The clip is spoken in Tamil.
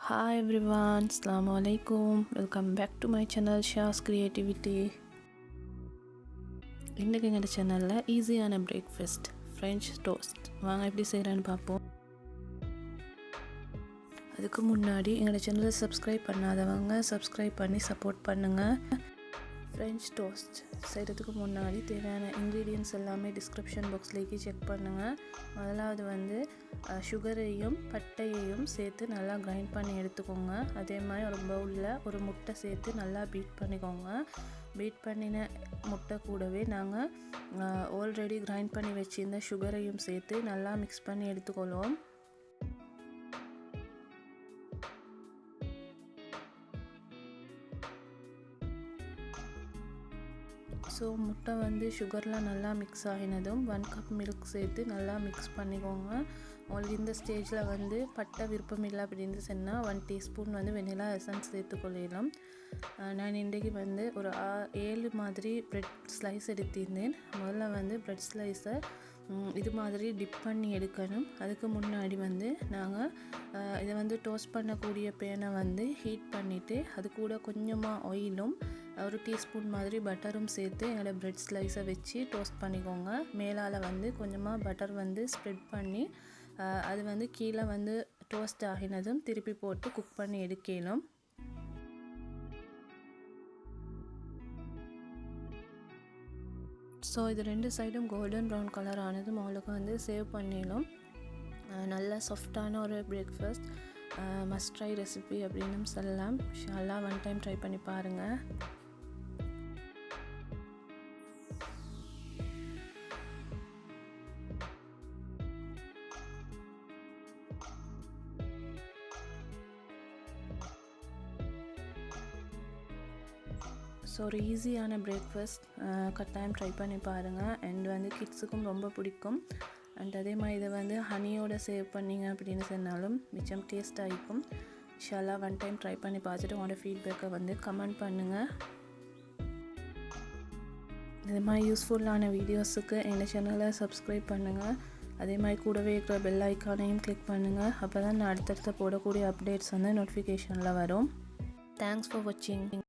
Hi everyone, Assalamu alaikum. Welcome back to my channel Shah's Creativity. இன்றைக்கி எங்கள் சேனலில் ஈஸியான பிரேக்ஃபாஸ்ட் ஃப்ரெஞ்ச் டோஸ்ட் வாங்க எப்படி செய்கிறேன்னு பார்ப்போம். அதுக்கு முன்னாடி எங்களோட சேனலை சப்ஸ்கிரைப் பண்ணாதவங்க சப்ஸ்கிரைப் பண்ணி சப்போர்ட் பண்ணுங்கள். ஃப்ரெஞ்ச் டோஸ்ட் செய்கிறதுக்கு முன்னாடி தேவையான இன்க்ரீடியன்ட்ஸ் எல்லாமே டிஸ்கிரிப்ஷன் பாக்ஸ்லேயே செக் பண்ணுங்கள். முதலாவது சுகரையும் பட்டையையும் சேர்த்து நல்லா கிரைண்ட் பண்ணி எடுத்துக்கோங்க. அதே மாதிரி ஒரு பவுலில் ஒரு முட்டை சேர்த்து நல்லா பீட் பண்ணிக்கோங்க. பீட் பண்ணின முட்டை கூடவே நாங்கள் ஆல்ரெடி கிரைண்ட் பண்ணி வச்சுருந்த சுகரையும் சேர்த்து நல்லா மிக்ஸ் பண்ணி எடுத்துக்கொள்வோம். ஸோ முட்டை சுகர்லாம் நல்லா மிக்ஸ் ஆகினதும் 1 கப் மில்க் சேர்த்து நல்லா மிக்ஸ் பண்ணிக்கோங்க. உங்களுக்கு இந்த ஸ்டேஜில் பட்டை விருப்பம் இல்லை அப்படின்னு சொன்னால் 1 டீஸ்பூன் வெனிலா எசன்ஸ் சேர்த்துக்கொள்ளலாம். நான் இன்றைக்கி ஒரு 7 மாதிரி ப்ரெட் ஸ்லைஸ் எடுத்திருந்தேன். முதல்ல ப்ரெட் ஸ்லைஸை இது மாதிரி டிப் பண்ணி எடுக்கணும். அதுக்கு முன்னாடி நாங்கள் இதை டோஸ்ட் பண்ணக்கூடிய பேனை ஹீட் பண்ணிவிட்டு அது கூட கொஞ்சமாக ஆயிலும் ஒரு டீஸ்பூன் மாதிரி பட்டரும் சேர்த்து என்னோட ப்ரெட் ஸ்லைஸை வச்சு டோஸ்ட் பண்ணிக்கோங்க. மேலால் கொஞ்சமாக பட்டர் ஸ்ப்ரெட் பண்ணி அது கீழே டோஸ்ட் ஆகினதும் திருப்பி போட்டு குக் பண்ணி எடுக்கணும். ஸோ இது 2 சைடும் கோல்டன் ப்ரௌன் கலர் ஆனதும் அவளுக்கு சேவ் பண்ணிடலாம். நல்ல சாஃப்டான ஒரு பிரேக்ஃபாஸ்ட் மஸ்ட் ட்ரை ரெசிபி அப்படின்னு சொல்லலாம். இன்ஷாஅல்லாஹ் 1 டைம் ட்ரை பண்ணி பாருங்கள். ஸோ ஒரு ஈஸியான பிரேக்ஃபாஸ்ட் கட்டாயம் ட்ரை பண்ணி பாருங்கள். அண்ட் கிட்ஸுக்கும் ரொம்ப பிடிக்கும். அண்ட் அதே மாதிரி இதை ஹனியோடு சேவ் பண்ணிங்க அப்படின்னு சொன்னாலும் மிச்சம் டேஸ்ட்டாக இருக்கும். இன்ஷாஅல்லாஹ் 1 டைம் ட்ரை பண்ணி பார்த்துட்டு உங்களோட ஃபீட்பேக்கை கமெண்ட் பண்ணுங்கள். இது மாதிரி யூஸ்ஃபுல்லான வீடியோஸுக்கு எங்கள் சேனலை சப்ஸ்கிரைப் பண்ணுங்கள். அதே மாதிரி கூடவே இருக்கிற பெல் ஐக்கானையும் கிளிக் பண்ணுங்கள். அப்போ தான் நான் அடுத்தடுத்து போடக்கூடிய அப்டேட்ஸ் நோட்டிஃபிகேஷனில் வரும். தேங்க்ஸ் ஃபார் வாட்சிங்.